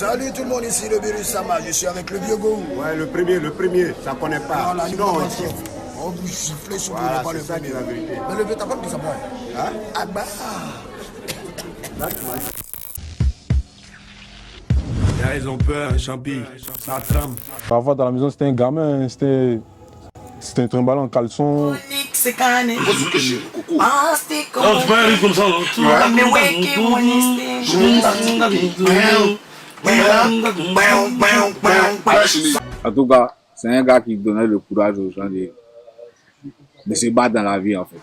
Salut tout le monde, ici le Birus Sama, je suis avec le vieux Go. Ouais, le premier, ça connaît pas. Voilà, sinon on vous siffle sur voilà, pas le ça, premier. la vérité. Mais le vieux, t'as pas dit ça, moi. Hein? Ah bah. Là, tu m'as dit. Là, ils ont peur, champi, ça tremble. Parfois, dans la maison, c'était un gamin, c'était un trimballe en caleçon. C'est cané. Ah, c'était comme Non, tu peux aller comme ça, non? mais ouais, qui En tout cas, c'est un gars qui donnait le courage aux gens de se battre dans la vie, en fait.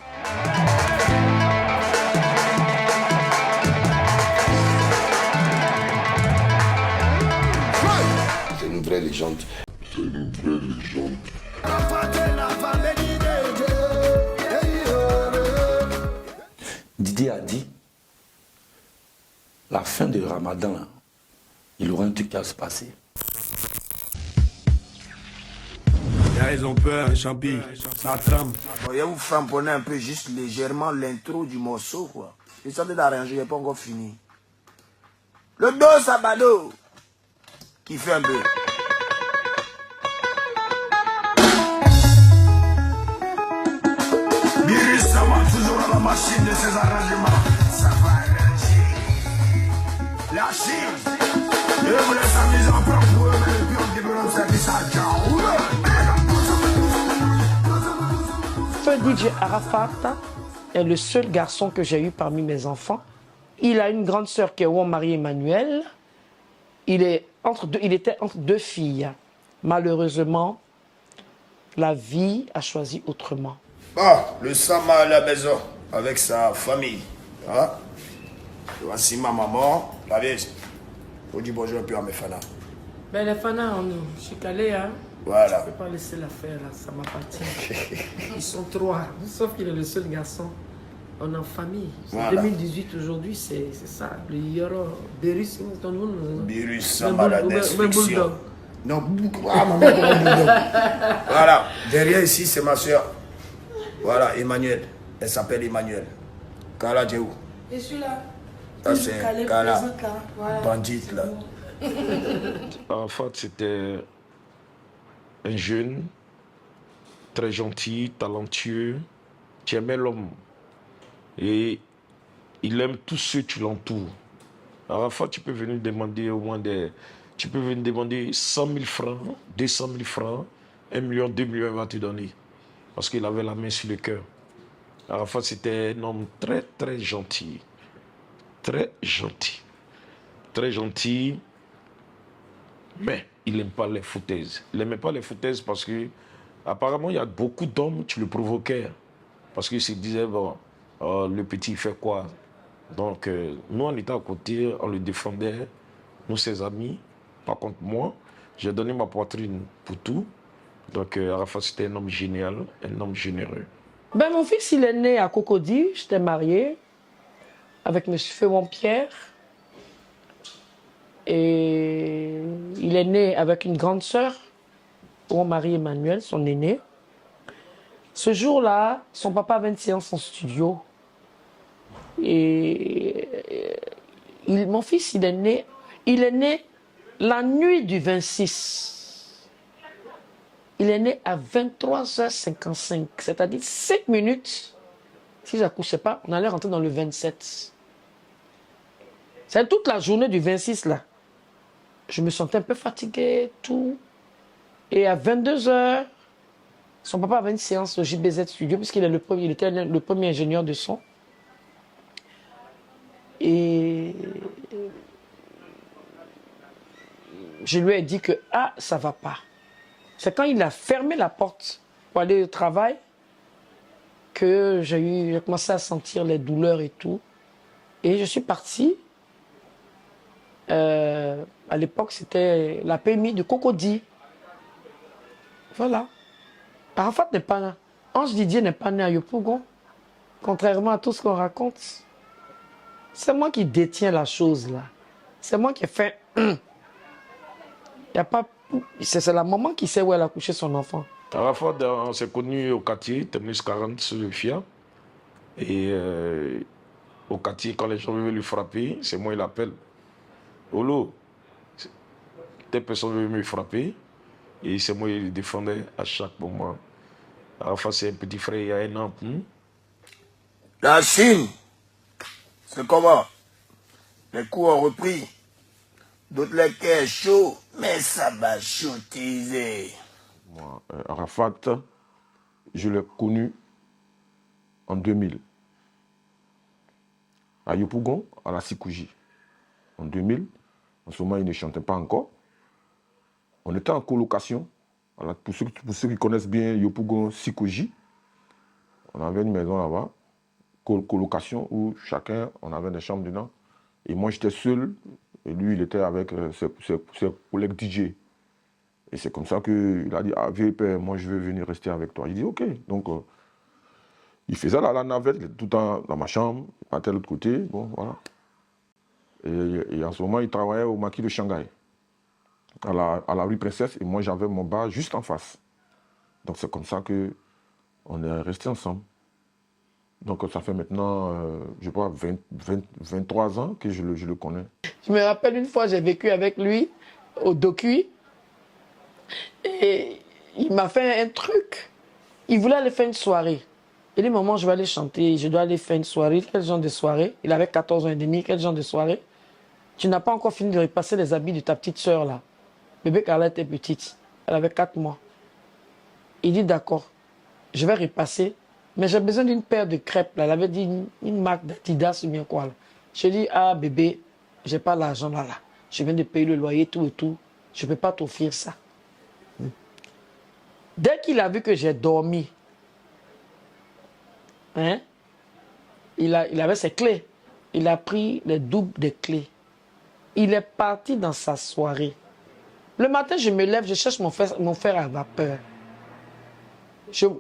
C'est une vraie légende. Didier a dit, la fin du Ramadan, là, il aura un truc à se passer. Là, ils ont peur, champi, ça tremble. Bon, je vais vous framponner un peu juste légèrement l'intro du morceau, quoi. J'essaie d'arranger, il n'est pas encore fini. Le dos sabado, qui fait un peu. Birus Sama, toujours à la machine de ses arrangements. Ça va arranger. La Chine. Et vous laisse amuser en plan pour eux, mais le pion qui veut le service à Djaoula. Feu DJ Arafat est le seul garçon que j'ai eu parmi mes enfants. Il a une grande sœur qui est Marie-Emmanuel. Il était entre deux filles. Malheureusement, la vie a choisi autrement. Ah, le Sama à la maison, avec sa famille. Hein? Voici ma maman, la vieille. Faut dire bonjour un peu à mes fanas. Ben les fanas, je suis calé, hein. Voilà. Je ne peux pas laisser l'affaire là, ça m'appartient. Ils sont trois, sauf qu'il est le seul garçon. On est en famille. Voilà. 2018 aujourd'hui, c'est ça. Le Yoro, Birus, ton nom. Birus Sama, la destruction. Bulldog. Non, ah, maman, bulldog. Voilà, derrière ici, c'est ma soeur. Voilà, Emmanuel. Elle s'appelle Emmanuel. Kala, t'es où? Je suis là. Ça, c'est Kala, Voilà. bandite, là. Arafat, c'était un jeune, très gentil, talentueux, qui aimait l'homme. Et il aime tous ceux qui l'entourent. Arafat, tu peux venir demander au moins Tu peux venir demander 100 000 francs, 200 000 francs, 1 million, 2 millions, il va te donner. Parce qu'il avait la main sur le cœur. Arafat, c'était un homme très, très gentil. Très gentil. Très gentil. Mais il n'aime pas les foutaises. Il n'aimait pas les foutaises parce que, apparemment, il y a beaucoup d'hommes qui le provoquaient. Parce qu'ils se disaient, bon, le petit, il fait quoi? Donc, nous, on était à côté, on le défendait, nous, ses amis. Par contre, moi, j'ai donné ma poitrine pour tout. Donc, Arafat, c'était un homme génial, un homme généreux. Ben, mon fils, il est né à Cocody. J'étais mariée avec M. Fémon-Pierre. Et il est né avec une grande sœur, Marie-Emmanuel, son aîné. Ce jour-là, son papa avait une séance en studio. Et mon fils, il est né la nuit du 26. Il est né à 23h55, c'est-à-dire 5 minutes. Si je n'accouchais pas, on allait rentrer dans le 27. C'est toute la journée du 26 là. Je me sentais un peu fatigué, tout. Et à 22h, son papa avait une séance au JBZ Studio, puisqu'il est il était le premier ingénieur de son. Et je lui ai dit que, ah, ça va pas. C'est quand il a fermé la porte pour aller au travail que j'ai commencé à sentir les douleurs et tout. Et je suis partie. À l'époque, c'était la PMI de Cocody. Voilà. Arafat n'est pas là. Ange Didier n'est pas né à Yopougon. Contrairement à tout ce qu'on raconte. C'est moi qui détiens la chose là. C'est moi qui ai fait. Y a pas. C'est la maman qui sait où elle a couché son enfant. Arafat, on s'est connus au quartier, Terminus 40 sur le FIA. Et au quartier, quand les gens veulent lui frapper, c'est moi, il appelle. Olo, telle personne veut me frapper. Et c'est moi qui le défendais à chaque moment. Arafat, c'est un petit frère, il y a un an. La Chine, c'est comment? Les coups ont repris. D'autres les cœurs chauds, mais ça va chautiser. Moi, Arafat, je l'ai connu en 2000. À Yopougon, à la Sikouji. En 2000, en ce moment, il ne chantait pas encore. On était en colocation. Voilà, pour ceux qui connaissent bien Yopougon, Sikouji, on avait une maison là-bas, colocation, où chacun, on avait des chambres dedans. Et moi, j'étais seul, et lui, il était avec ses collègues DJ. Et c'est comme ça qu'il a dit, ah, vieux père, moi, je veux venir rester avec toi. Il dit, ok. Donc, il faisait la navette, il était tout le temps dans ma chambre, il partait de l'autre côté, bon, voilà. Et en ce moment, il travaillait au maquis de Shanghai, à la rue Princesse, et moi, j'avais mon bar juste en face. Donc, c'est comme ça qu'on est restés ensemble. Donc, ça fait maintenant, je crois, 23 ans que je le connais. Je me rappelle une fois, j'ai vécu avec lui au Dokui, et il m'a fait un truc. Il voulait aller faire une soirée. Il dit, maman, je vais aller chanter, je dois aller faire une soirée. Quel genre de soirée? Il avait 14 ans et demi, quel genre de soirée? Tu n'as pas encore fini de repasser les habits de ta petite soeur là. Bébé Carla était petite, elle avait 4 mois. Il dit, d'accord, je vais repasser, mais j'ai besoin d'une paire de crêpes là. Elle avait dit une marque d'Adidas ou bien quoi là. Je lui ai dit, ah bébé, j'ai pas l'argent là. Je viens de payer le loyer, tout et tout. Je ne peux pas t'offrir ça. Dès qu'il a vu que j'ai dormi, hein, il avait ses clés. Il a pris les doubles des clés. Il est parti dans sa soirée. Le matin, je me lève, je cherche mon fer à vapeur.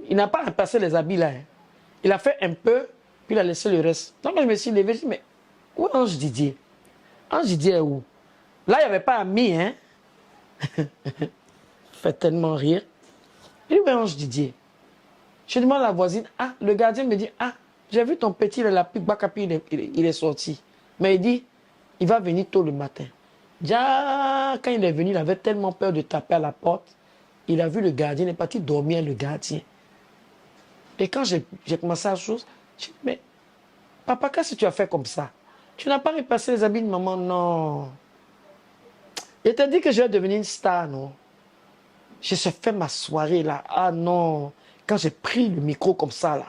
Il n'a pas repassé les habits là. Hein. Il a fait un peu, puis il a laissé le reste. Donc je me suis levé, je me suis dit, mais où est Ange Didier? Ange Didier est où? Là, il n'y avait pas ami, hein? Fait tellement rire. Je dis, où est Ange Didier? Je demande à la voisine, ah, le gardien me dit, ah, j'ai vu ton petit, la pique Bakapi, il est sorti. Mais il dit, il va venir tôt le matin. Déjà, quand il est venu, il avait tellement peur de taper à la porte. Il a vu le gardien, il est parti dormir, le gardien. Et quand j'ai commencé à chose, je dis, mais papa, qu'est-ce que tu as fait comme ça? Tu n'as pas repassé les habits de maman? Non. Il t'a dit que je vais devenir une star, non? Je suis fait ma soirée là. Ah non. Quand j'ai pris le micro comme ça là.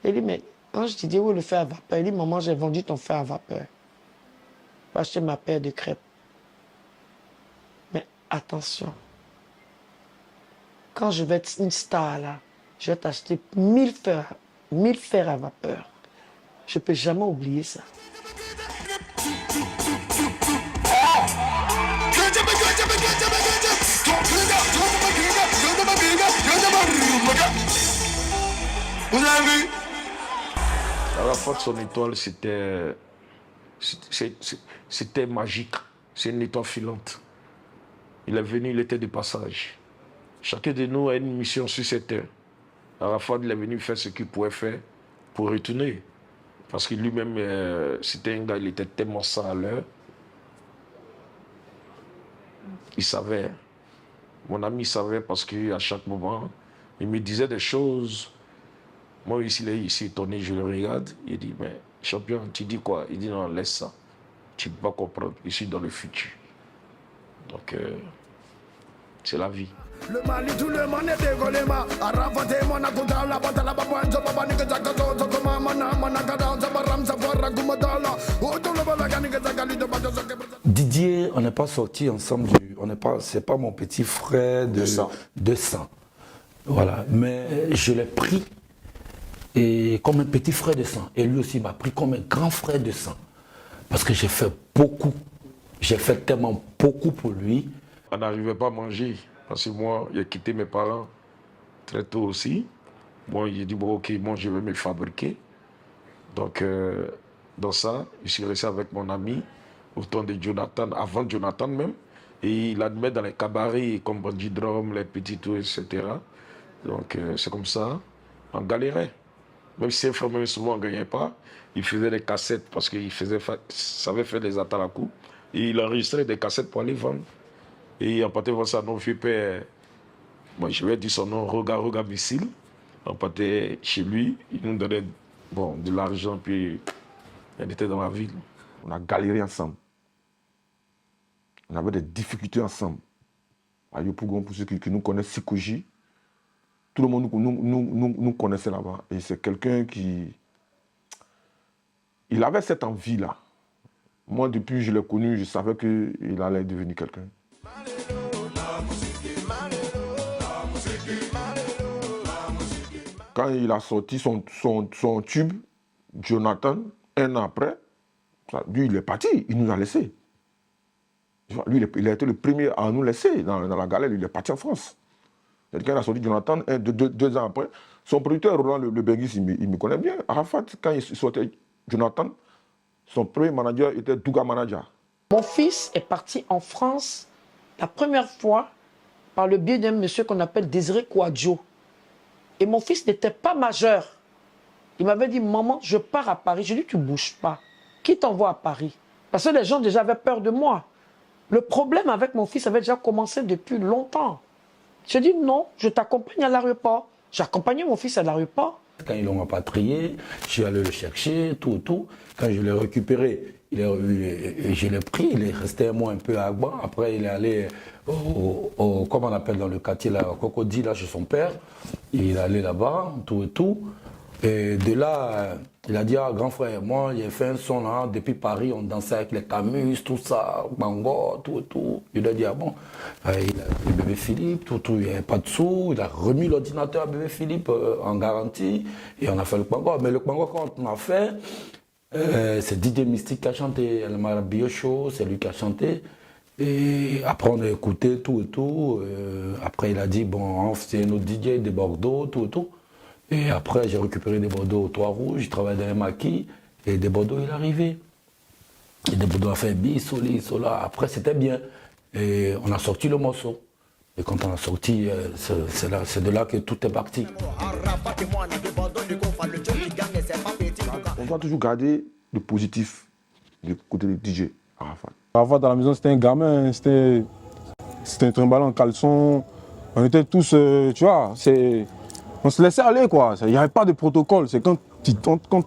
Il dit, mais Ange Didier, où est le fer à vapeur? Il dit, maman, j'ai vendu ton fer à vapeur. Je vais acheter ma paire de crêpes. Mais attention. Quand je vais être une star là, je vais t'acheter 1000 fers à vapeur. Je ne peux jamais oublier ça. Vous avez vu? Arafat, son étoile, c'était magique. C'est une étoile filante. Il est venu, il était de passage. Chacun de nous a une mission sur cette terre. Arafat, il est venu faire ce qu'il pouvait faire pour retourner. Parce que lui-même, c'était un gars, il était tellement ça à l'heure. Il savait. Mon ami savait parce qu'à chaque moment, il me disait des choses. Moi, ici, il est étonné, je le regarde. Il dit, mais champion, tu dis quoi? Il dit, non, laisse ça. Tu ne peux pas comprendre. Je suis dans le futur. Donc, c'est la vie. Le Mali, tout le monde est dégollé, ma. Arafat et mon akouta, la bata, la babouane, Zobaba, Nigazaka, Zobama, Manakada, Zabaram, Safara, Gumadala, Didier, on n'est pas sortis ensemble, c'est pas mon petit frère de sang. Voilà, mais je l'ai pris et comme un petit frère de sang. Et lui aussi m'a pris comme un grand frère de sang. Parce que j'ai fait beaucoup. J'ai fait tellement beaucoup pour lui. On n'arrivait pas à manger. Parce que moi, j'ai quitté mes parents très tôt aussi. Moi, j'ai dit, bon, ok, moi, je vais me fabriquer. Donc, dans ça, je suis resté avec mon ami, au temps de Jonathan, avant Jonathan même. Et il admet dans les cabarets comme Bandit Drum, les petits tours, etc. Donc, c'est comme ça, on galérait. Même si ses frères, même souvent, on ne gagnait pas, il faisait des cassettes parce qu'il savait faire des atalakou Et il enregistrait des cassettes pour aller vendre. Et en partait voir ça, non, vieux père. Moi, je lui ai dit son nom, Roga Missile. On partait chez lui, il nous donnait de l'argent, puis elle était dans la ville. On a galéré ensemble. On avait des difficultés ensemble. À Yopougon, pour ceux qui nous connaissent, Sikoji, tout le monde nous connaissait là-bas. Et c'est quelqu'un qui... Il avait cette envie-là. Moi, depuis que je l'ai connu, je savais qu'il allait devenir quelqu'un. Quand il a sorti son tube, Jonathan, un an après, lui, il est parti, il nous a laissés. Lui, il a été le premier à nous laisser dans la galère, il est parti en France. Quand il a sorti Jonathan, deux ans après, son producteur, Roland Le Benguis, il me connaît bien. Arafat, quand il sortait Jonathan, son premier manager était Douga Manager. Mon fils est parti en France la première fois par le biais d'un monsieur qu'on appelle Désiré Kouadjo. Et mon fils n'était pas majeur. Il m'avait dit, maman, je pars à Paris. Je lui ai dit, tu ne bouges pas. Qui t'envoie à Paris? Parce que les gens déjà avaient peur de moi. Le problème avec mon fils avait déjà commencé depuis longtemps. Je dis, non, je t'accompagne à l'aéroport. J'ai accompagné mon fils à l'aéroport. Quand ils l'ont rapatrié, je suis allé le chercher, tout. Quand je l'ai récupéré, je l'ai pris, il est resté un mois un peu à Agba. Après, il est allé comment on appelle dans le quartier, là, Cocody, là, chez son père. Il est allé là-bas, tout. Et de là, il a dit, ah, grand frère, moi, j'ai fait un son là, depuis Paris, on dansait avec les Camus, tout ça, Bango, tout. Il a dit, ah bon, il a le bébé Philippe, tout, il n'y avait pas de sous, il a remis l'ordinateur à bébé Philippe en garantie, et on a fait le Bango. Mais le Bango, quand on a fait, c'est DJ Mystique qui a chanté, El Marabillo Show, c'est lui qui a chanté. Et après, on a écouté tout. Après, il a dit, bon, c'est nos DJ de Bordeaux, tout. Et après, j'ai récupéré des Bordeaux au Toit Rouge, je travaillais dans les maquis, et des Bordeaux, il est arrivé. Et des Bordeaux a fait bis, soli, sola. Après, c'était bien. Et on a sorti le morceau. Et quand on a sorti, c'est de là que tout est parti. On doit toujours garder le positif du côté des DJ, Arafat. Arafat, à la maison, c'était un gamin, c'était un trimballe en caleçon. On était tous, tu vois, on se laissait aller, quoi. Il n'y avait pas de protocole. C'est quand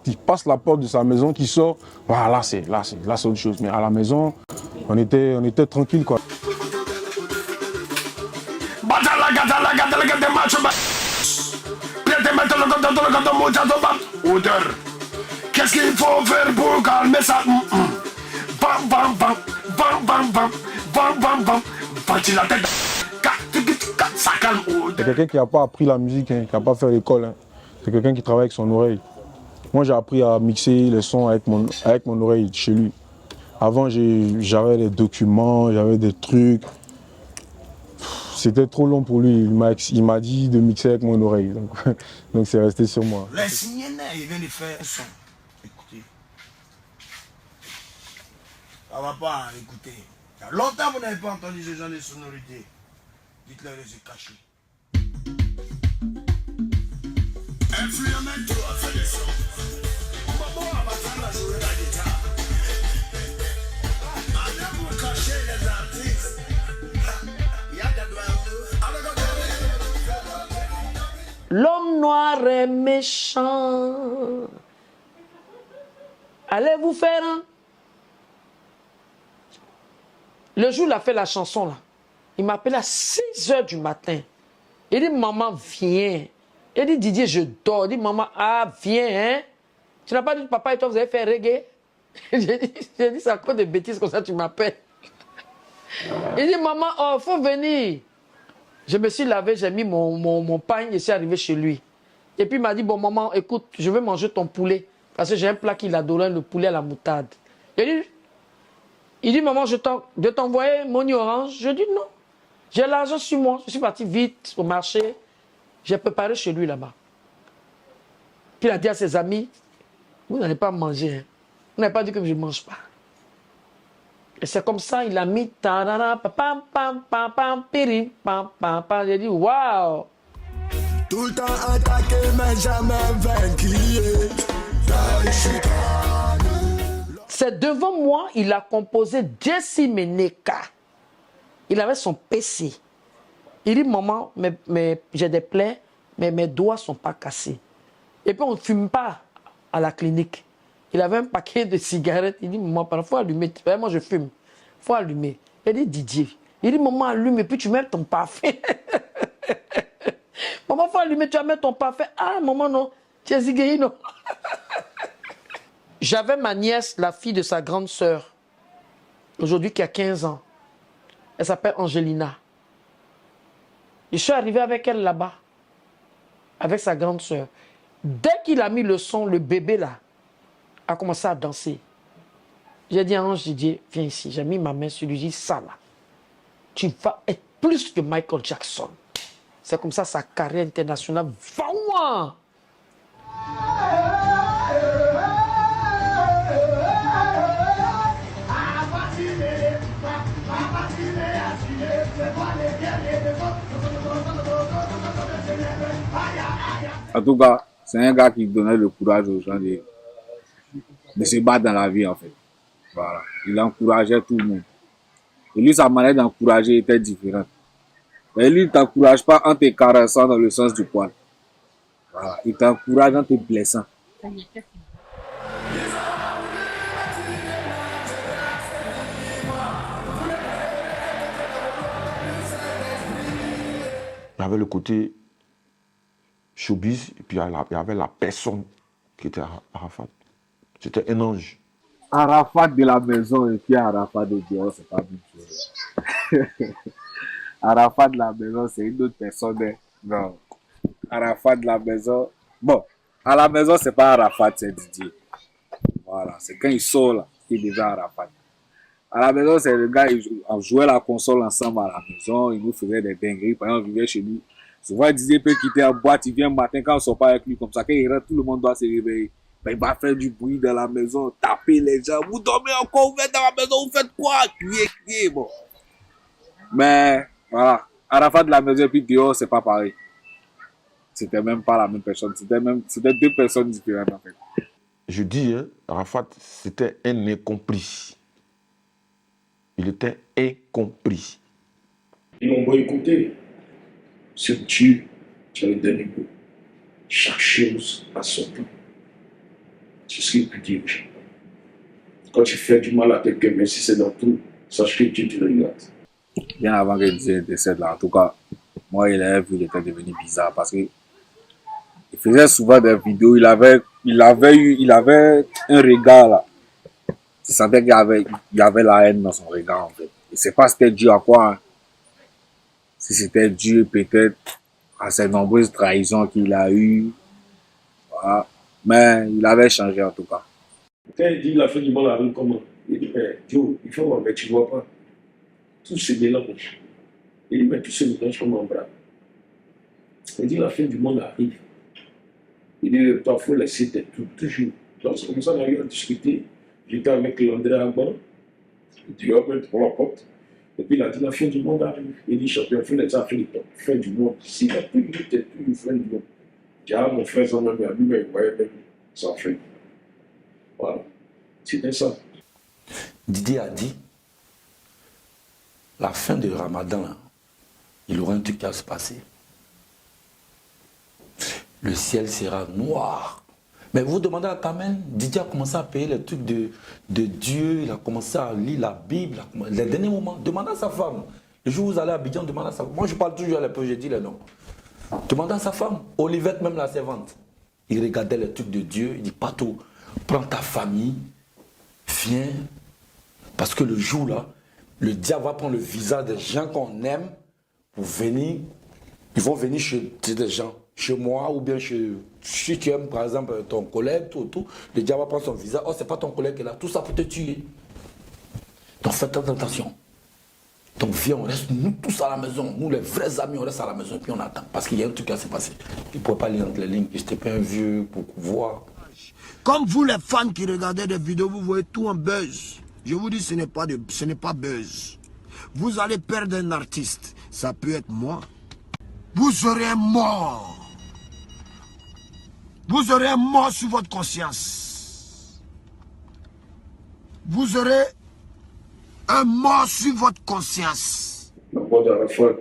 il passe la porte de sa maison, qu'il sort, voilà, là, c'est autre chose. Mais à la maison, on était tranquille, quoi. Qu'est-ce qu'il faut faire pour calmer ça? Bam, bam, bam, bam, bam, bam, bam, bam, bam. Parti la tête. Ça calme. C'est quelqu'un qui n'a pas appris la musique, hein, qui n'a pas fait l'école. Hein. C'est quelqu'un qui travaille avec son oreille. Moi, j'ai appris à mixer les sons avec mon oreille chez lui. Avant, j'avais des documents, j'avais des trucs. C'était trop long pour lui. Il m'a dit de mixer avec mon oreille. Donc c'est resté sur moi. Les Signés, il vient de faire un son. Écoutez. Ça va pas, écoutez. Il y a longtemps que vous n'avez pas entendu ce genre de sonorités. Dites-leur de se cacher. Influemento a fait des sons. Maman a battu la journée la guitare. Allez vous cacher les artistes. Il y a des doigts. L'homme noir est méchant. Allez vous faire un. Le jour où il a fait la chanson, là, il m'a appelé à 6 h du matin. Il dit, maman, viens. Il dit, Didier, je dors. Il dit, maman, ah, viens, hein. Tu n'as pas dit, papa et toi, vous avez fait reggae? J'ai dit, c'est à cause de bêtises comme ça, tu m'appelles. Il dit, maman, oh, faut venir. Je me suis lavé, j'ai mis mon pagne et je suis arrivé chez lui. Et puis il m'a dit, bon, maman, écoute, je veux manger ton poulet. Parce que j'ai un plat qu'il adorait, le poulet à la moutarde. Il dit, maman, je t'envoyer mon orange. Je dis, non. J'ai l'argent sur moi. Je suis parti vite au marché. J'ai préparé chez lui là-bas. Puis il a dit à ses amis, vous n'allez pas manger. Hein. Vous n'avez pas dit que je ne mange pas. Et c'est comme ça, il a mis tarara, pam, pam, pam, pam, pirim, pam, pam, pam. J'ai dit, waouh! Tout le temps attaqué, mais jamais vaincu. C'est devant moi, il a composé Jesse Meneka. Il avait son PC. Il dit, maman, j'ai des plaies, mais mes doigts ne sont pas cassés. Et puis, on ne fume pas à la clinique. Il avait un paquet de cigarettes. Il dit, maman, il faut allumer. Moi, je fume. Il faut allumer. Il dit, Didier. Il dit, maman, allume et puis tu mets ton parfum. Maman, il faut allumer, tu vas mettre ton parfum. Ah, maman, non. Tu es zigué, non. J'avais ma nièce, la fille de sa grande sœur, aujourd'hui qui a 15 ans. Elle s'appelle Angelina. Je suis arrivé avec elle là-bas, avec sa grande sœur. Dès qu'il a mis le son, le bébé là a commencé à danser. J'ai dit à Ange Didier, viens ici. J'ai mis ma main sur lui, j'ai dit, ça là, tu vas être plus que Michael Jackson. C'est comme ça sa carrière internationale va loin. En tout cas, c'est un gars qui donnait le courage aux gens de se battre dans la vie, en fait. Voilà. Il encourageait tout le monde. Et lui, sa manière d'encourager était différente. Mais lui, il ne t'encourage pas en te caressant dans le sens du poil. Voilà. Il t'encourage en te blessant. Il y avait le côté showbiz, et puis il y avait la personne qui était Arafat. C'était un ange. Arafat de la maison et puis Arafat de dehors, c'est pas la même chose. Arafat de la maison, c'est une autre personne. Non. Arafat de la maison. Bon, à la maison, c'est pas Arafat, c'est Didier. Voilà, c'est quand il sort là, qu'il devient Arafat. À la maison, c'est le gars, on jouait la console ensemble à la maison, il nous faisait des dingueries. Par exemple, on vivait chez nous. Souvent, Didier peut quitter en boîte, il vient le matin, quand on ne sort pas avec lui, comme ça, quand il rentre, tout le monde doit se réveiller. Ben, il va faire du bruit dans la maison, taper les gens. Vous dormez encore, vous êtes dans la maison, vous faites quoi? Crier, bon. Mais, voilà. Arafat de la maison et puis dehors, c'est pas pareil. C'était même pas la même personne. C'était deux personnes différentes, en fait. Je dis, hein, Arafat, c'était un incompris. Il était incompris. Ils m'ont boycotté. C'est Dieu qui a le dernier mot. Chaque chose a son temps. C'est ce qu'il peut dire. Quand tu fais du mal à quelqu'un, même si c'est dans tout, sache que Dieu te regarde. Bien avant que Dieu décède là, en tout cas, moi, il avait vu, il était devenu bizarre parce que il faisait souvent des vidéos, il avait un regard là. Tu sentais qu'il y avait la haine dans son regard en fait. Et c'est pas c'était dû à quoi. Hein. Si c'était dû peut-être à ces nombreuses trahisons qu'il a eues. Voilà. Mais il avait changé en tout cas. Quand il dit la fin du monde arrive comment? Il dit, mais Joe, il faut voir, mais tu vois pas. Tout se mélange. Il dit, mais tout se mélange comme un bras. Il dit, la fin du monde arrive. Il dit, toi, il faut laisser tes tout, toujours. Donc, c'est comme ça qu'on a eu à discuter. J'étais avec Landré Agban. Il dit, oh, ben, pour la porte. Et puis, il a dit, la fin du monde arrive. Il dit, champion, il faut laisser la fin du monde. Ici, il a tout, il était tout, fin du monde. J'ai dit, ah, mon frère, ça m'a mis à lui, mais il voyait même sans fin. Voilà. C'était ça. Didier a dit, la fin du Ramadan, là, il aura un truc à se passer. Le ciel sera noir. Mais vous demandez à Kamel, Didier a commencé à payer les trucs de Dieu, il a commencé à lire la Bible, les derniers moments. Demandez à sa femme. Le jour où vous allez à Abidjan, demandez à sa femme. Moi, je parle toujours à l'époque, je dis les noms. Demandez à sa femme. Olivette, même la servante. Il regardait les trucs de Dieu, il dit, Pato, prends ta famille, viens. Parce que le jour là, le diable va prendre le visage des gens qu'on aime pour venir. Ils vont venir chez des gens, chez moi ou bien chez. Si tu aimes par exemple ton collègue, tout, le diable va prendre son visage. Oh, c'est pas ton collègue qui est là, tout ça pour te tuer. Donc faites attention. Donc viens, on reste nous tous à la maison. Nous les vrais amis, on reste à la maison et puis on attend. Parce qu'il y a un truc à se passer. Il ne pourrait pas lire entre les lignes. Je n'étais pas un vieux pour voir. Comme vous les fans qui regardez des vidéos, vous voyez tout en buzz. Je vous dis, ce n'est pas buzz. Vous allez perdre un artiste. Ça peut être moi. Vous serez mort. Vous aurez un mort sur votre conscience. vous aurez un mort sur votre conscience. La mort d'Arafat,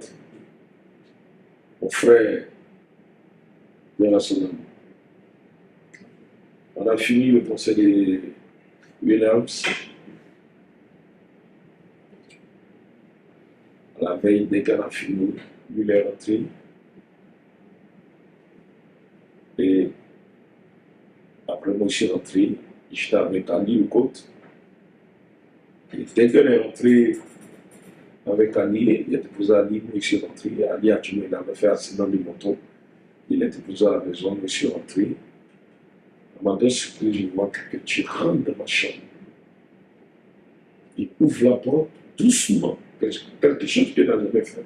mon frère, bien à son âme. On a fini le procès des Williams. À la veille, dès qu'on a fini, lui il est rentré. Et après moi, je suis rentré. J'étais avec Ali au côte. Et dès qu'on est rentré avec Ali, il a déposé Ali, moi je suis rentré. Ali a tué, il avait fait un accident de moto. Il a déposé à la maison, moi je suis rentré. À ma grande surprise, je vois que tu rentres dans ma chambre. Il ouvre la porte doucement, quelque chose qu'il n'a jamais fait.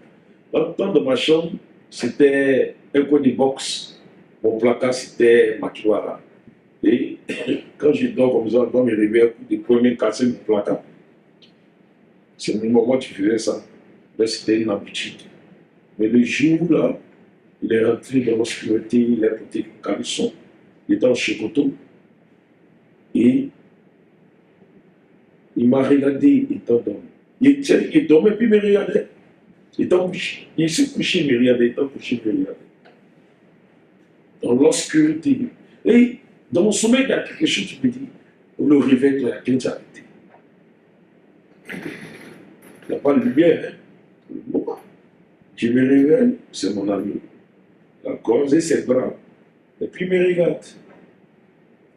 Dans ma chambre, c'était un coin de box. Mon placard, c'était Makiwara. Et quand je dors comme ça, je dois me réveiller un coup de premier casser mon placard. C'est le moment où tu faisais ça. Là, c'était une habitude. Mais le jour là, il est rentré dans l'obscurité, il a porté le caleçon, il était en chicoto. Et il m'a regardé étant dormi. Il dormait puis il me regardait. Il s'est couché, il me regardait, étant couché, il me regardait. Dans l'obscurité. Et dans mon sommeil, il y a quelque chose qui me dit, le réveil, il y a quelqu'un qui a arrêté. Il n'y a pas de lumière. Hein. Je me réveille, c'est mon ami. La cause et ses bras. Et puis il me regarde.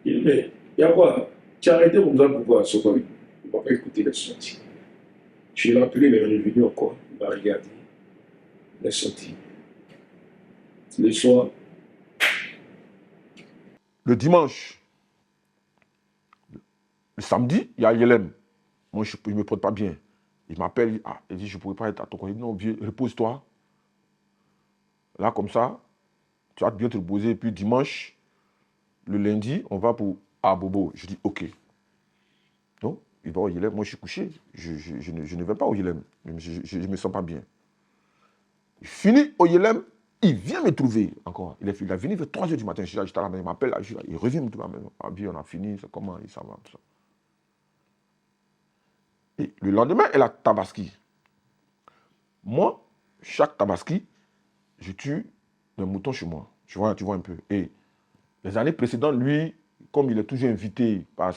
Il dit, mais il y a quoi? Tu as arrêté comme ça pourquoi? Il ne m'a pas écouté les sorties. Je l'ai appelé, il est revenu encore. Il m'a regardé. Il est sorti. Le soir. Le dimanche, le samedi, il y a Yelem. Moi, je ne me porte pas bien. Il m'appelle, il dit, je ne pourrais pas être à ton côté. Non, viens, repose-toi. Là, comme ça, tu vas bien te reposer. Et puis dimanche, le lundi, on va pour Abobo. Je dis, ok. Donc, il va au Yelem. Moi, je suis couché. Je ne vais pas au Yelem. Je ne me sens pas bien. Il finit au Yelem. Il vient me trouver encore. Il est venu vers 3h du matin. J'étais à la maison. Il m'appelle. Il revient me trouver à la maison. Ah bien, on a fini. C'est comment? Il s'en va. Tout ça. Et le lendemain, elle a Tabaski. Moi, chaque Tabaski, je tue un mouton chez moi. Tu vois un peu. Et les années précédentes, lui, comme il est toujours invité par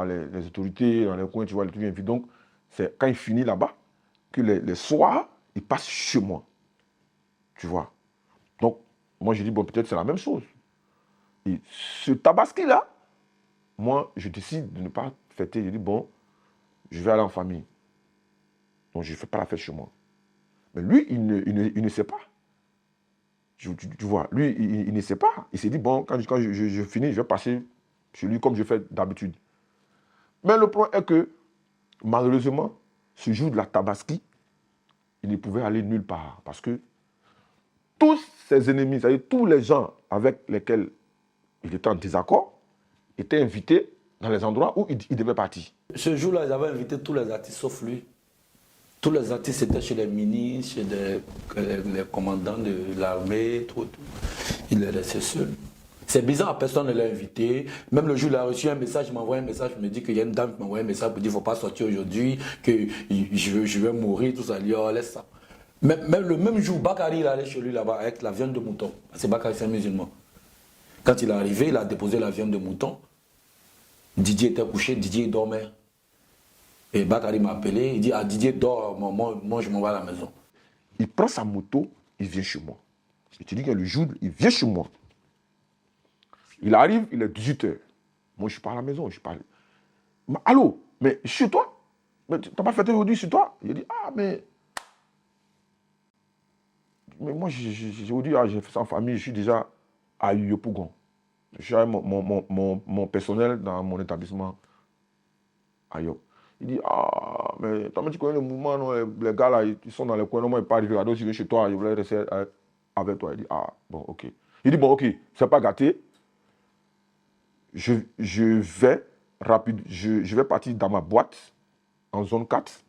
les autorités dans les coins, tu vois, il est toujours invité. Donc, c'est quand il finit là-bas, que les soirs, il passe chez moi. Tu vois. Donc, moi, je dis, bon, peut-être c'est la même chose. Et ce Tabaski-là, moi, je décide de ne pas fêter. Je dis, bon, je vais aller en famille. Donc, je ne fais pas la fête chez moi. Mais lui, il ne sait pas. Tu vois, lui, il ne sait pas. Il s'est dit, bon, quand je finis, je vais passer chez lui comme je fais d'habitude. Mais le point est que, malheureusement, ce jour de la Tabaski, il ne pouvait aller nulle part. Parce que tous ses ennemis, c'est-à-dire tous les gens avec lesquels il était en désaccord, étaient invités dans les endroits où il devait partir. Ce jour-là, ils avaient invité tous les artistes sauf lui. Tous les artistes étaient chez les ministres, chez les commandants de l'armée, tout. Il est resté seul. C'est bizarre, personne ne l'a invité. Même le jour où il a reçu un message, il m'a envoyé un message, il me dit qu'il y a une dame qui m'a envoyé un message pour dire qu'il ne faut pas sortir aujourd'hui, que je vais mourir, tout ça. Il dit, oh, laisse ça. Même le même jour, Bakary il allait chez lui là-bas avec la viande de mouton. C'est Bakary, c'est un musulman. Quand il est arrivé, il a déposé la viande de mouton. Didier était couché, Didier dormait. Et Bakary m'a appelé, il dit, ah Didier dort, moi je m'en vais à la maison. Il prend sa moto, il vient chez moi. Je te dis que le jour, il vient chez moi. Il arrive, il est 18h. Moi, je suis pas à la maison, je parle. Allô, mais chez toi? Mais tu n'as pas fêté aujourd'hui chez toi? Il dit, ah, mais moi, aujourd'hui, j'ai fait ça en famille, je suis déjà à Yopougon. Je suis avec mon personnel dans mon établissement à Yop. Il dit, ah, mais toi, tu connais le mouvement, non, les gars là, ils sont dans les coins, non, moi, ils parlent, regarde, je viens chez toi, je voulais rester avec toi. Il dit, ah, bon, ok. Il dit, bon, ok, c'est pas gâté. Je vais rapide, je vais partir dans ma boîte en zone 4.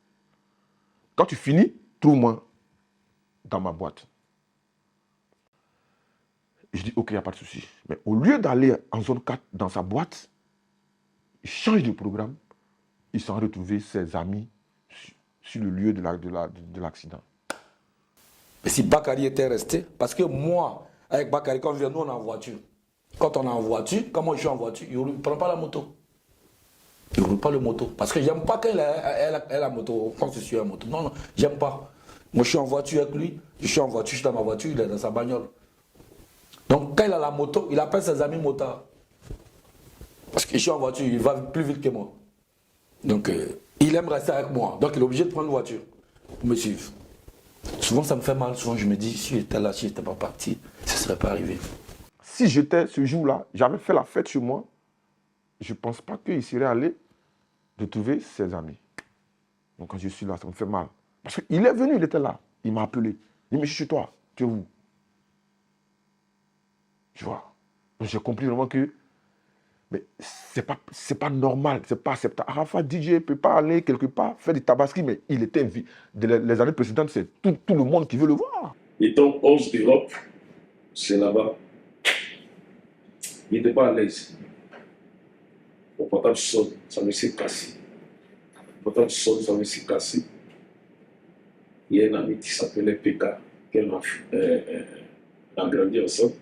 Quand tu finis, trouve-moi dans ma boîte. Je dis, ok, il n'y a pas de souci. Mais au lieu d'aller en zone 4 dans sa boîte, il change de programme. ils sont retrouvés ses amis sur le lieu de l'accident. Mais si Bakary était resté, parce que moi, avec Bakary, quand on vient, nous on est en voiture. Quand on est en voiture, quand moi je suis en voiture, il ne prend pas la moto. Il ne roule pas le moto. Parce que j'aime pas quand elle a la moto, quand je suis en moto. Non, non, j'aime pas. Moi je suis en voiture avec lui, je suis dans ma voiture, il est dans sa bagnole. Donc quand il a la moto, il appelle ses amis motards. Parce que je suis en voiture, il va plus vite que moi. Donc il aime rester avec moi. Donc il est obligé de prendre une voiture pour me suivre. Souvent ça me fait mal, souvent je me dis, si j'étais là, si j'étais pas parti, ça ne serait pas arrivé. Si j'étais ce jour-là, j'avais fait la fête chez moi, je ne pense pas qu'il serait allé retrouver ses amis. Donc quand je suis là, ça me fait mal. Parce qu'il est venu, il était là. Il m'a appelé. Il m'a dit, je suis chez toi, tu es où? Tu vois. Donc j'ai compris vraiment que mais c'est pas normal, c'est pas acceptable. Arafat DJ ne peut pas aller quelque part faire du tabaski, mais il était les années précédentes, c'est tout le monde qui veut le voir. Étant 11 d'Europe, c'est là-bas. Il n'était pas à l'aise. Mon portable sonne, ça me s'est cassé. Mon portable sonne, ça me s'est cassé. Il y a un ami qui s'appelait PK, qu'elle a grandi ensemble,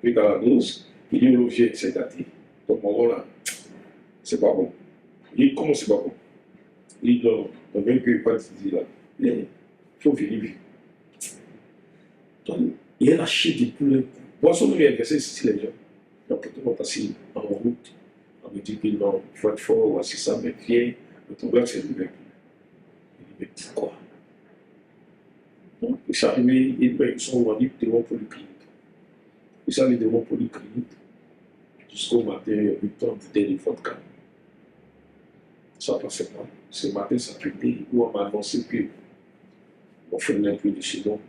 PK à 12, il dit au vieux, c'est gâté. Donc, là, c'est pas bon. Il dit, comment c'est pas bon? Il dit, non, même que pas dit là, il faut vérifier. Donc, il a lâché des poulets. Boisson, il a versé ici les gens. Donc, tout le monde passé en route. On me dit que non, il faut être fort, voici ça, mais viens, le problème c'est lui-même. Il dit, mais pourquoi? Donc, il s'est arrivé, ils sont vendus devant polyclinique. Ils sont allés devant polyclinique. Jusqu'au matin, 8 ans, bouteille de vodka. Ça ne passait pas. Ce matin, ça traitait, où on m'a annoncé qu'on fait un peu de chez nous.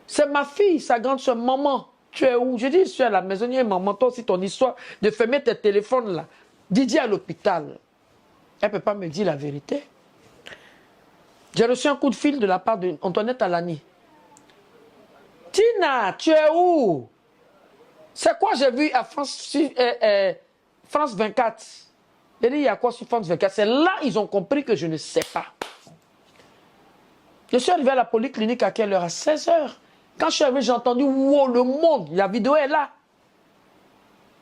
C'est ma fille, sa grande soeur, maman. Tu es où? Je dis, je suis à la maison, maman, toi aussi, ton histoire de fermer tes téléphones là. Didier à l'hôpital. Elle ne peut pas me dire la vérité. J'ai reçu un coup de fil de la part d'Antoinette Alani. Tina, tu es où? C'est quoi j'ai vu à France 24? J'ai dit, il y a quoi sur France 24? C'est là ils ont compris que je ne sais pas. Je suis arrivé à la polyclinique à quelle heure? À 16h. Quand je suis arrivé, j'ai entendu, wow, le monde, la vidéo est là.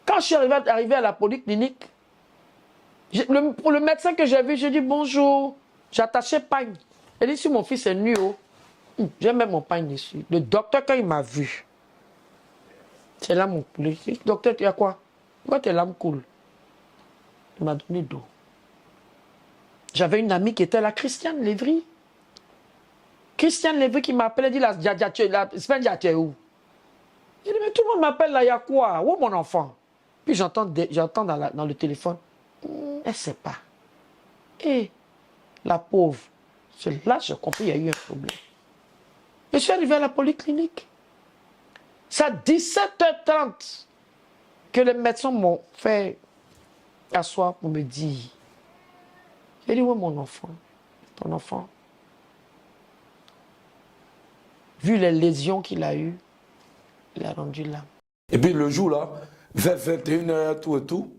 Quand je suis arrivé à la polyclinique, pour le médecin que j'ai vu, j'ai dit bonjour. J'ai attaché pagne. Il dit, si mon fils est nu, j'ai même mon pagne dessus. Le docteur, quand il m'a vu, c'est là mon poulet. Docteur, il y a quoi? Pourquoi tes larmes coulent? Il m'a donné d'eau. J'avais une amie qui était là, Christiane Lévry. Christiane Lévry qui m'appelait, dit la semaine, tu es où? Il dit, mais tout le monde m'appelle là, il y a quoi? Où mon enfant? Puis j'entends dans le téléphone, elle ne sait pas. Et la pauvre, c'est là que j'ai compris, il y a eu un problème. Je suis arrivé à la polyclinique. C'est à 17h30 que les médecins m'ont fait asseoir pour me dire. J'ai dit, où est mon enfant? Ton enfant? Vu les lésions qu'il a eues, il a rendu l'âme. Et puis le jour là, vers 21h, tout et tout,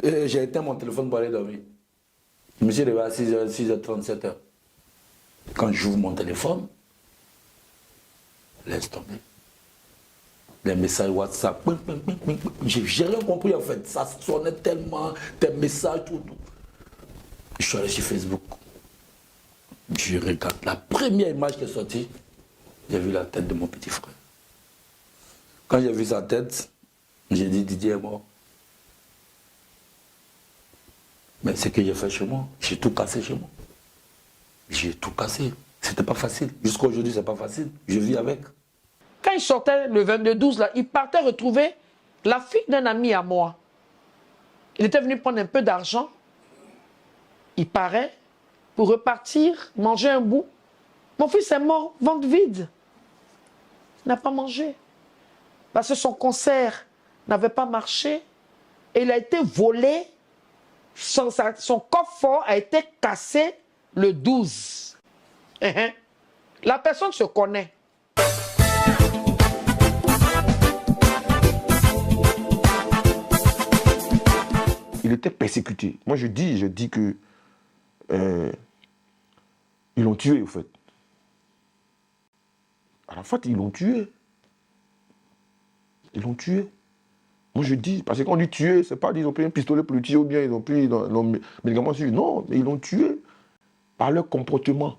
j'ai éteint mon téléphone pour aller dormir. Je me suis réveillé à 6h37. Quand j'ouvre mon téléphone, laisse tomber. Les messages WhatsApp, j'ai rien compris en fait. Ça sonnait tellement, tes messages, tout. Je suis allé sur Facebook. Je regarde la première image qui est sortie. J'ai vu la tête de mon petit frère. Quand j'ai vu sa tête, j'ai dit Didier est mort. Mais ce que j'ai fait chez moi, j'ai tout cassé chez moi. J'ai tout cassé. C'était pas facile. Jusqu'à aujourd'hui, c'est pas facile. Je vis avec. Quand il sortait le 22-12, là, il partait retrouver la fille d'un ami à moi. Il était venu prendre un peu d'argent. Il paraît pour repartir, manger un bout. Mon fils est mort, ventre vide. Il n'a pas mangé. Parce que son concert n'avait pas marché. Et il a été volé. Son coffre-fort a été cassé le 12. La personne se connaît. Il était persécuté. Moi, je dis que ils l'ont tué, au fait. Arafat, ils l'ont tué. Ils l'ont tué. Moi, je dis, parce que quand on dit tuer, c'est pas qu'ils ont pris un pistolet pour le tuer ou bien ils ont pris nos médicaments sur lui. Non, mais ils l'ont tué par leur comportement.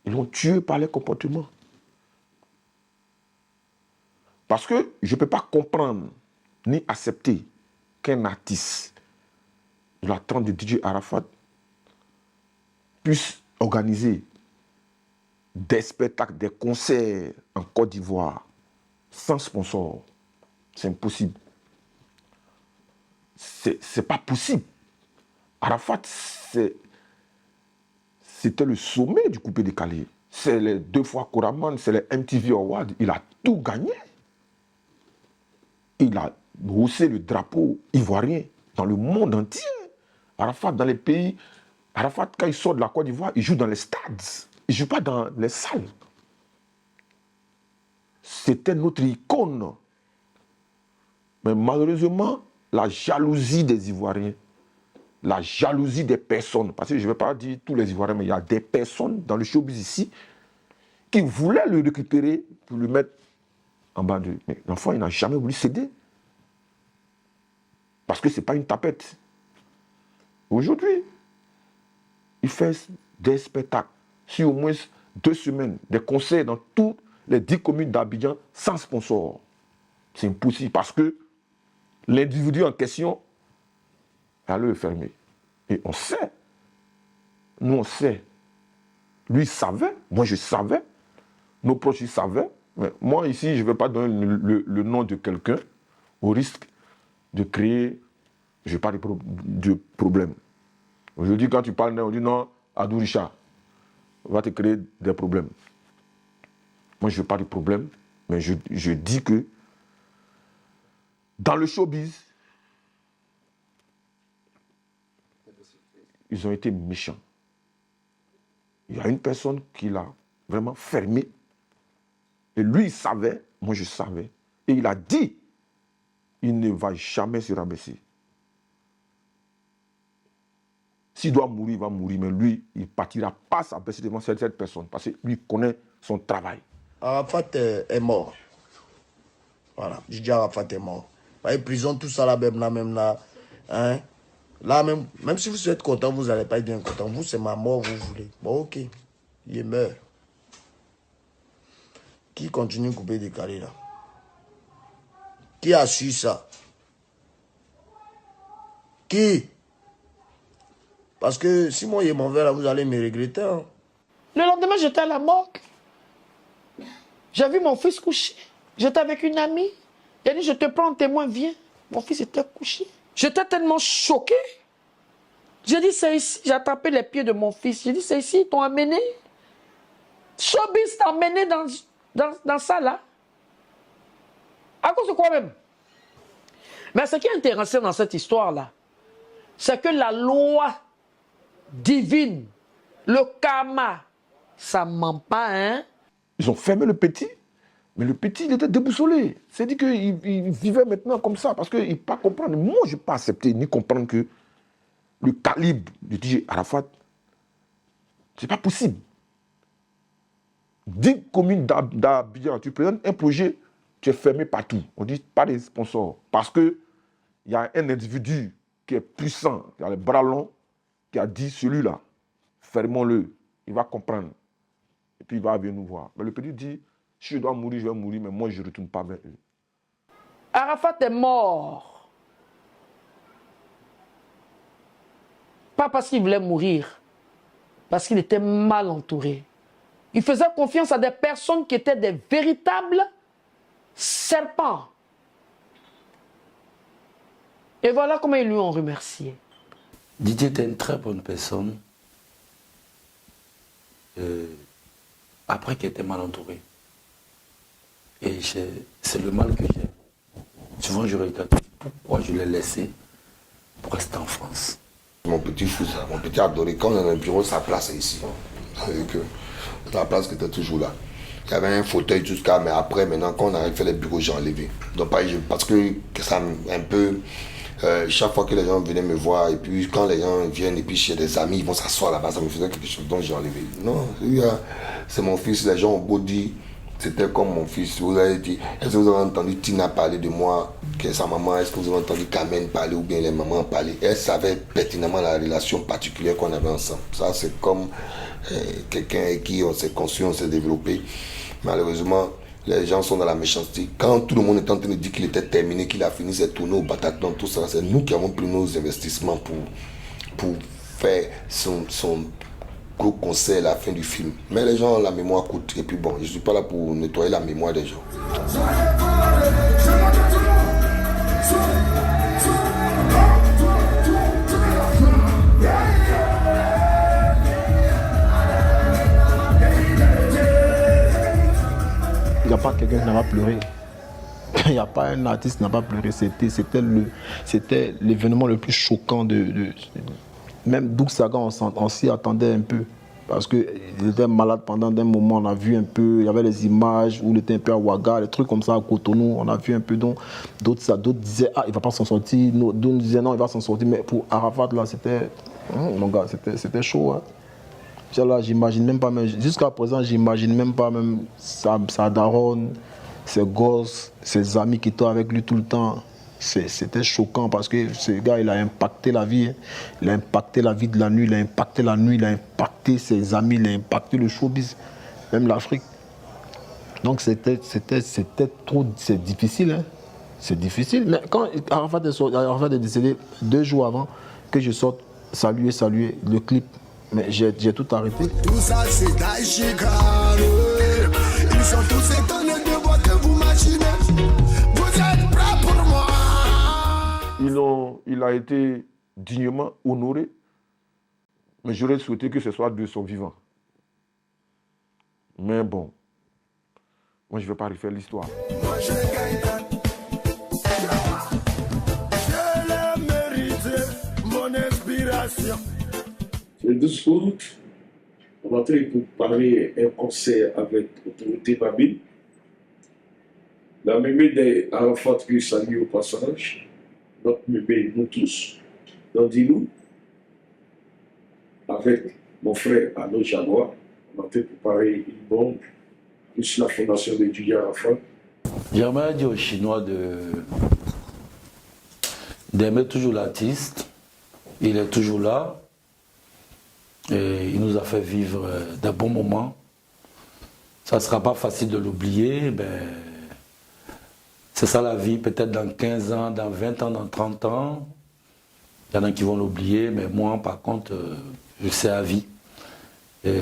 Ils l'ont tué par leur comportement. Parce que je ne peux pas comprendre ni accepter qu'un artiste de la trempe de DJ Arafat puisse organiser des spectacles, des concerts en Côte d'Ivoire sans sponsor. C'est impossible. C'est pas possible. Arafat, c'était le sommet du coupé-décalé. C'est les 2 fois Koraman, c'est les MTV Awards. Il a tout gagné. Il a haussé le drapeau ivoirien dans le monde entier. Arafat, dans les pays... Arafat, quand il sort de la Côte d'Ivoire, il joue dans les stades. Il ne joue pas dans les salles. C'était notre icône. Mais malheureusement, la jalousie des Ivoiriens, la jalousie des personnes, parce que je ne vais pas dire tous les Ivoiriens, mais il y a des personnes dans le showbiz ici qui voulaient le récupérer pour le mettre en bas de... Mais l'enfant, il n'a jamais voulu céder. Parce que ce n'est pas une tapette. Aujourd'hui, il fait des spectacles sur au moins 2 semaines, des concerts dans toutes les 10 communes d'Abidjan sans sponsor. C'est impossible parce que l'individu en question a le fermé. Et on sait. Nous, on sait. Lui, il savait. Moi, je savais. Nos proches, ils savaient. Mais moi, ici, je ne vais pas donner le nom de quelqu'un au risque de créer, je ne vais pas de problème. Aujourd'hui, quand tu parles, on dit non, Adou Richard va te créer des problèmes. Moi, je ne veux pas de problème, mais je dis que dans le showbiz, ils ont été méchants. Il y a une personne qui l'a vraiment fermé. Et lui, il savait, moi je savais. Et il a dit, il ne va jamais se rabaisser. S'il doit mourir, il va mourir. Mais lui, il ne partira pas s'abaisser devant cette personne. Parce que lui connaît son travail. Arafat est mort. Voilà, Didier Arafat est mort. Bah, prison, tout ça là, même là. Hein? Là, même si vous êtes content, vous n'allez pas être bien content. Vous, c'est ma mort, vous voulez. Bon, ok. Il meurt. Qui continue à couper des carrés là? Qui a su ça? Qui? Parce que si moi il m'en vais là, vous allez me regretter. Hein? Le lendemain, j'étais à la morgue. J'ai vu mon fils couché. J'étais avec une amie. Elle a dit, je te prends en témoin, viens. Mon fils était couché. J'étais tellement choqué. J'ai dit, c'est ici. J'ai attrapé les pieds de mon fils. J'ai dit, c'est ici, ils t'ont amené. Showbiz t'a amené dans ça là. À cause de quoi même? Mais ce qui est intéressant dans cette histoire-là, c'est que la loi divine, le karma, ça ne ment pas, hein? Ils ont fermé le petit, mais le petit, il était déboussolé. C'est-à-dire qu'il vivait maintenant comme ça, parce qu'il ne peut pas comprendre. Moi, je ne peux pas accepter ni comprendre que le calibre de DJ Arafat, ce n'est pas possible. 10 communes d'Abidjan, tu présentes un projet, tu es fermé partout. On dit pas des sponsors. Parce qu'il y a un individu qui est puissant, qui a les bras longs, qui a dit celui-là, fermons-le, il va comprendre. Et puis il va venir nous voir. Mais le petit dit, si je dois mourir, je vais mourir, mais moi je ne retourne pas vers eux. Arafat est mort. Pas parce qu'il voulait mourir, parce qu'il était mal entouré. Il faisait confiance à des personnes qui étaient des véritables serpents. Et voilà comment ils lui ont remercié. Didier était une très bonne personne. Après qu'il était mal entouré. Et c'est le mal que j'ai. Souvent je regarde pourquoi je l'ai laissé pour rester en France. Mon petit fils, mon petit adoré, quand on est dans le bureau, sa place est ici. La place qui était toujours là. Il y avait un fauteuil jusqu'à, mais après, maintenant, quand on a fait les bureaux, j'ai enlevé. Donc, parce que ça un peu chaque fois que les gens venaient me voir, et puis quand les gens viennent, et puis chez des amis, ils vont s'asseoir là-bas, ça me faisait quelque chose, donc j'ai enlevé. Non, c'est mon fils, les gens ont beau dire, c'était comme mon fils. Vous avez dit, est-ce que vous avez entendu Tina parler de moi, qui est sa maman, est-ce que vous avez entendu Carmen parler, ou bien les mamans parler? Elle savait pertinemment la relation particulière qu'on avait ensemble. Ça, c'est comme quelqu'un avec qui on s'est construit, on s'est développé. Malheureusement, les gens sont dans la méchanceté. Quand tout le monde est en train de dire qu'il était terminé, qu'il a fini ses tournées au Bataclan, tout ça, c'est nous qui avons pris nos investissements pour faire son gros concert à la fin du film. Mais les gens, la mémoire coûte. Et puis bon, je ne suis pas là pour nettoyer la mémoire des gens. Il n'y a pas quelqu'un qui n'a pas pleuré. Il n'y a pas un artiste qui n'a pas pleuré. C'était l'événement le plus choquant même Doug Saga, on s'y attendait un peu. Parce qu'il était malade pendant un moment, on a vu un peu, il y avait les images où il était un peu à Ouaga, des trucs comme ça à Cotonou, on a vu un peu. D'autres disaient, ah, il ne va pas s'en sortir. D'autres disaient, non, il va s'en sortir. Mais pour Arafat, là, mon gars, c'était chaud. Hein. Là, j'imagine même pas, jusqu'à présent, j'imagine même pas même sa daronne, ses gosses, ses amis qui étaient avec lui tout le temps. C'était choquant parce que ce gars, il a impacté la vie. Il a impacté la vie de la nuit, il a impacté la nuit, il a impacté ses amis, il a impacté le showbiz, même l'Afrique. Donc c'est difficile. Hein. C'est difficile. Mais quand Arafat est décédé 2 jours avant que je sorte Saluer le clip, mais j'ai tout arrêté. Tout ça c'est Daishikano. Ils sont tous étonnés de voir que vous machinez. Vous êtes prêts pour moi. Il a été dignement honoré, mais j'aurais souhaité que ce soit de son vivant. Mais bon, moi je ne vais pas refaire l'histoire. Moi je gagne. Je l'ai mérité, mon inspiration. Le 12 août, on va préparer un concert avec l'autorité Babil. La mémé d'Arafat que je salue au passage. Notre bébé, nous tous, dans Dilou, avec mon frère Arnaud Jaguar, on a préparé une bombe, plus la fondation de Didier Arafat. J'aimerais dire aux Chinois d'aimer toujours l'artiste. Il est toujours là. Et il nous a fait vivre de bons moments. Ça ne sera pas facile de l'oublier. C'est ça la vie, peut-être dans 15 ans, dans 20 ans, dans 30 ans. Il y en a qui vont l'oublier, mais moi, par contre, je sais à vie. Et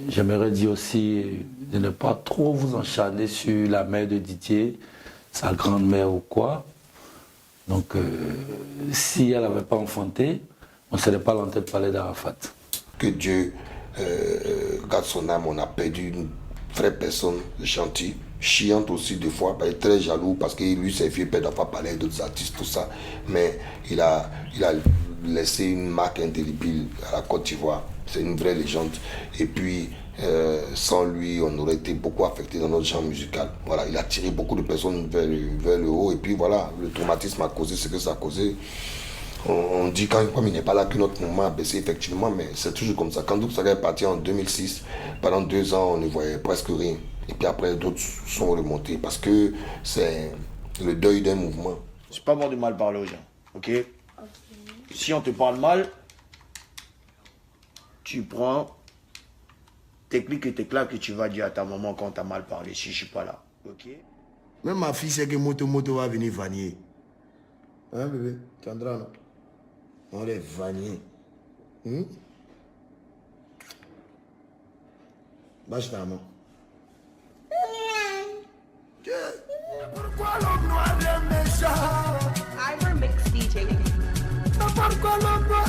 j'aimerais dire aussi de ne pas trop vous enchaîner sur la mère de Didier, sa grand-mère ou quoi. Donc, si elle n'avait pas enfanté, on ne serait pas en train de parler d'Arafat. Que Dieu garde son âme, on a perdu une vraie personne gentille. Chiante aussi des fois, il est très jaloux parce que lui, ses vieux pères ne doivent pas parler d'autres artistes, tout ça. Mais il a laissé une marque indélébile à la Côte d'Ivoire. C'est une vraie légende. Et puis, sans lui, on aurait été beaucoup affecté dans notre genre musical. Voilà, il a tiré beaucoup de personnes vers le haut. Et puis voilà, le traumatisme a causé ce que ça a causé. On dit comme il n'est pas là que notre mouvement a baissé effectivement, mais c'est toujours comme ça. Quand Doug Saga est parti en 2006, pendant 2 ans, on ne voyait presque rien. Et puis après, d'autres sont remontés parce que c'est le deuil d'un mouvement. C'est pas bon de mal parler aux gens, ok? Si on te parle mal, tu prends tes clics et tes claques que tu vas dire à ta maman quand t'as mal parlé, si je suis pas là, ok? Même ma fille sait que Moto va venir vaniller. Hein bébé? Chandra, non? On les vaniller. Bâche ta main. Pourquoi l'homme noir est méchant? I remix DJ. Pourquoi l'homme noir